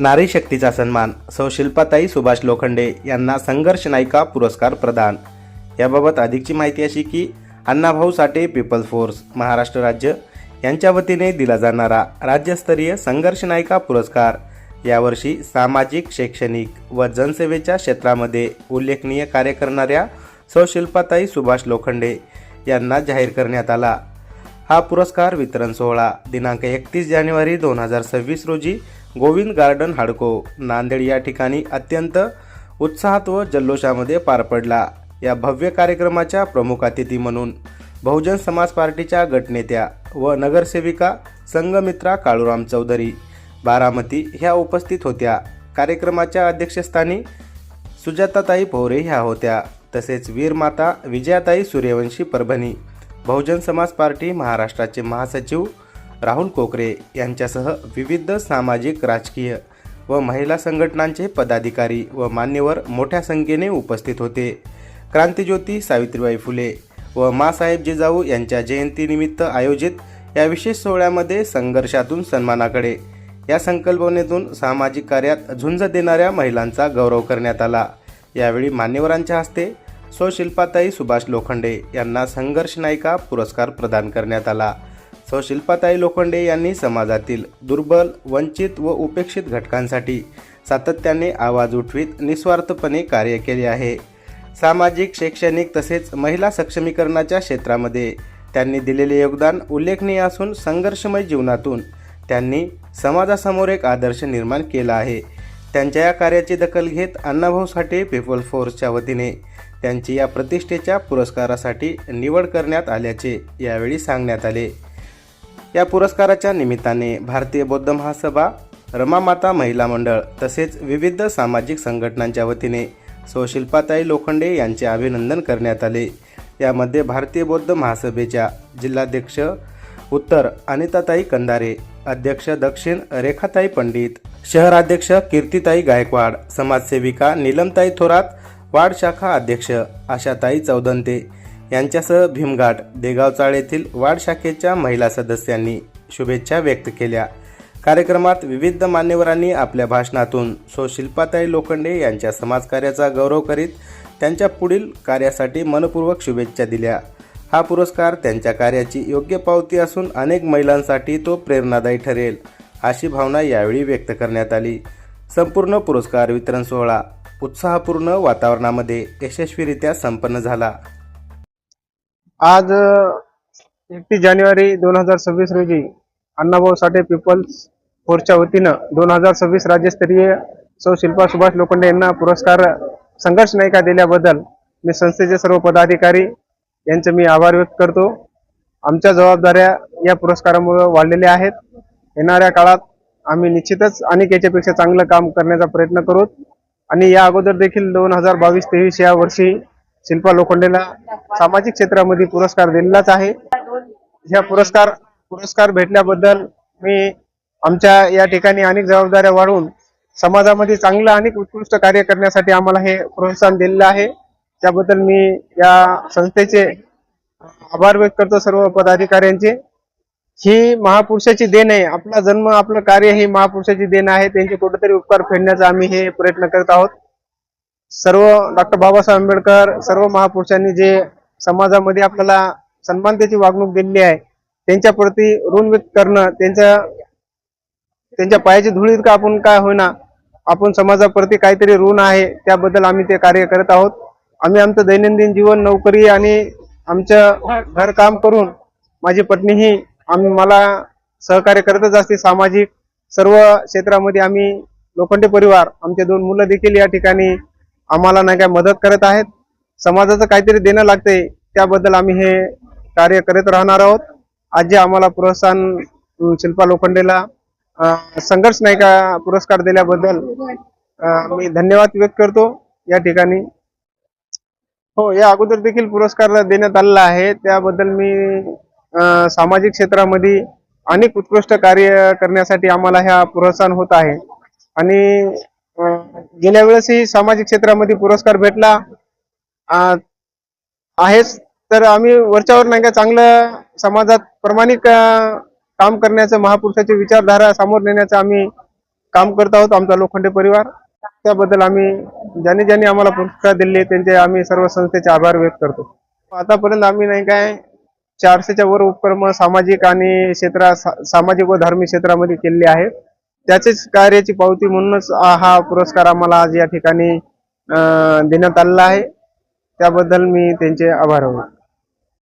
नारी शक्तीचा सन्मान सौ शिल्पाताई सुभाष लोखंडे यांना संघर्ष नायिका पुरस्कार प्रदान। याबाबत अधिकची माहिती अशी की अण्णाभाऊ साठे पीपल्स फोर्स महाराष्ट्र राज्य यांच्या वतीने दिला जाणारा राज्यस्तरीय संघर्ष नायिका पुरस्कार यावर्षी सामाजिक, शैक्षणिक व जनसेवेच्या क्षेत्रामध्ये उल्लेखनीय कार्य करणाऱ्या सौ शिल्पाताई सुभाष लोखंडे यांना जाहीर करण्यात आला। हा पुरस्कार वितरण सोहळा दिनांक 31 जानेवारी 2026 रोजी गोविंद गार्डन हाडको नांदेड या ठिकाणी अत्यंत उत्साहात व जल्लोषामध्ये पार पडला। या भव्य कार्यक्रमाच्या प्रमुख अतिथी म्हणून बहुजन समाज पार्टीच्या गटनेत्या व नगरसेविका संघमित्रा काळूराम चौधरी बारामती ह्या उपस्थित होत्या। कार्यक्रमाच्या अध्यक्षस्थानी सुजाताताई भोरे ह्या होत्या। तसेच वीरमाता विजयाताई सूर्यवंशी परभणी बहुजन समाज पार्टी महाराष्ट्राचे महासचिव राहुल कोकरे यांच्यासह विविध सामाजिक, राजकीय व महिला संघटनांचे पदाधिकारी व मान्यवर मोठ्या संख्येने उपस्थित होते। क्रांतिज्योती सावित्रीबाई फुले व माँसाहेब जिजाऊ यांच्या जयंतीनिमित्त आयोजित या विशेष सोहळ्यामध्ये संघर्षातून सन्मानाकडे या संकल्पनेतून सामाजिक कार्यात झुंज देणाऱ्या महिलांचा गौरव करण्यात आला। यावेळी मान्यवरांच्या हस्ते सौ शिल्पाताई सुभाष लोखंडे यांना संघर्ष नायिका पुरस्कार प्रदान करण्यात आला। सौ शिल्पाताई लोखंडे यांनी समाजातील दुर्बल, वंचित व उपेक्षित घटकांसाठी सातत्याने आवाज उठवीत निस्वार्थपणे कार्य केले आहे। सामाजिक, शैक्षणिक तसेच महिला सक्षमीकरणाच्या क्षेत्रामध्ये त्यांनी दिलेले योगदान उल्लेखनीय असून संघर्षमय जीवनातून त्यांनी समाजासमोर एक आदर्श निर्माण केला आहे। त्यांच्या या कार्याची दखल घेत अण्णाभाऊ साठे पीपल्स फोर्सच्या वतीने त्यांची या प्रतिष्ठेच्या पुरस्कारासाठी निवड करण्यात आल्याचे यावेळी सांगण्यात आले। या पुरस्काराच्या निमित्ताने भारतीय बौद्ध महासभा, रमामाता महिला मंडळ तसेच विविध सामाजिक संघटनांच्या वतीने सौ शिल्पाताई लोखंडे यांचे अभिनंदन करण्यात आले। यामध्ये भारतीय बौद्ध महासभेच्या जिल्हाध्यक्ष उत्तर अनिताताई कंदारे, अध्यक्ष दक्षिण रेखाताई पंडित, शहराध्यक्ष कीर्तिताई गायकवाड, समाजसेविका नीलमताई थोरात, वार्ड शाखा अध्यक्ष आशाताई चौदंते यांच्यासह भीमघाट, देगाव चाळ येथील वार्ड शाखेच्या महिला सदस्यांनी शुभेच्छा व्यक्त केल्या। कार्यक्रमात विविध मान्यवरांनी आपल्या भाषणातून सौ शिल्पाताई लोखंडे यांच्या समाजकार्याचा गौरव करीत त्यांच्या पुढील कार्यासाठी मनपूर्वक शुभेच्छा दिल्या। हा पुरस्कार त्यांच्या कार्याची योग्य पावती असून अनेक महिलांसाठी तो प्रेरणादायी ठरेल अशी भावना यावेळी व्यक्त करण्यात आली। संपूर्ण पुरस्कार वितरण सोहळा उत्साहपूर्ण वातावरणामध्ये यशस्वीरित्या संपन्न झाला। आज 31 जानेवारी 2026 रोजी अण्णाभाऊ साठे पीपल्स फोर्सच्या वतीनं 2026 राज्यस्तरीय सौ शिल्पा सुभाष लोखंडे यांना पुरस्कार संघर्ष नायिका दिल्याबद्दल मी संस्थेचे सर्व पदाधिकारी यांचे मी आभार व्यक्त करतो। आमच्या जबाबदाऱ्या या पुरस्कारामुळे वाढलेल्या आहेत। येणाऱ्या काळात आम्ही निश्चितच अनेक याच्यापेक्षा चांगलं काम करण्याचा प्रयत्न करू आणि या अगोदर देखील 2022-23 या वर्षी शिल्पा लोखंडेला सामाजिक क्षेत्रामध्ये पुरस्कार दिलेलाच आहे। ह्या पुरस्कार भेटल्याबद्दल मी आमच्या या ठिकाणी अनेक जबाबदाऱ्या वाढवून समाजामध्ये चांगलं आणि उत्कृष्ट कार्य करण्यासाठी आम्हाला हे प्रोत्साहन दिलेलं आहे। त्याबद्दल मी या संस्थेचे आभार व्यक्त करतो सर्व पदाधिकाऱ्यांचे। ही महापुरुषाची देण आहे। आपला जन्म, आपलं कार्य ही महापुरुषाची देण आहे। त्यांचे कुठेतरी उपकार फेडण्याचा आम्ही हे प्रयत्न करत आहोत। सर्व डॉक्टर बाबासाहेब आंबेडकर, सर्व महापुरुषांनी जे समाजामध्ये आपल्याला सन्मानतेची वागणूक दिलेली आहे त्यांच्या प्रती ऋण व्यक्त करणं, त्यांच्या पायाची धुळीत का आपण काय होईना आपण समाजाप्रती काहीतरी ऋण आहे, त्याबद्दल आम्ही ते कार्य करत आहोत। आम्ही आमचं दैनंदिन जीवन, नोकरी आणि आमचं घर काम करून माझी पत्नीही मला सहकार्य करतच असते। सामाजिक सर्व क्षेत्रामध्ये आम्ही लोखंडे परिवार, आमचे 2 मुलं देखील या ठिकाणी आम्हाला नाही काय मदत करत आहेत। समाजाचं काहीतरी देणं लागते, त्याबद्दल आम्ही हे कार्य करत राहणार आहोत। आज जे आम्हाला प्रोत्साहन शिल्पा लोखंडेला संघर्ष नायिका पुरस्कार दिल्याबद्दल मी धन्यवाद व्यक्त करतो या ठिकाणी। हो, या अगोदर देखील पुरस्कार देण्यात आलेला आहे। त्याबद्दल मी सामाजिक क्षेत्रामध्ये अनेक उत्कृष्ट कार्य करण्यासाठी आम्हाला ह्या प्रोत्साहन होत आहे आणि गेल्या वेळेसही सामाजिक क्षेत्रामध्ये पुरस्कार भेटला आहेच। तर आम्ही वरच्यावर नाही का चांगलं समाजात प्रामाणिक काम करण्याचं, महापुरुषाची विचारधारा समोर नेण्याचा आम्ही काम करत आहोत आमचा लोखंडे परिवार. त्याबद्दल आम्ही ज्यांनी आम्हाला पुरस्कार दिले त्यांचे आम्ही सर्व संस्थेचे आभार व्यक्त करतो. आतापर्यंत आम्ही नाही काय 400च्या वर उपक्रम सामाजिक आणि सामाजिक व धार्मिक क्षेत्रामध्ये केलेले आहेत. त्याचेच कार्याची पावती म्हणूनच हा पुरस्कार आम्हाला आज या ठिकाणी देण्यात आलेला आहे. त्याबद्दल मी त्यांचे आभार मानतो.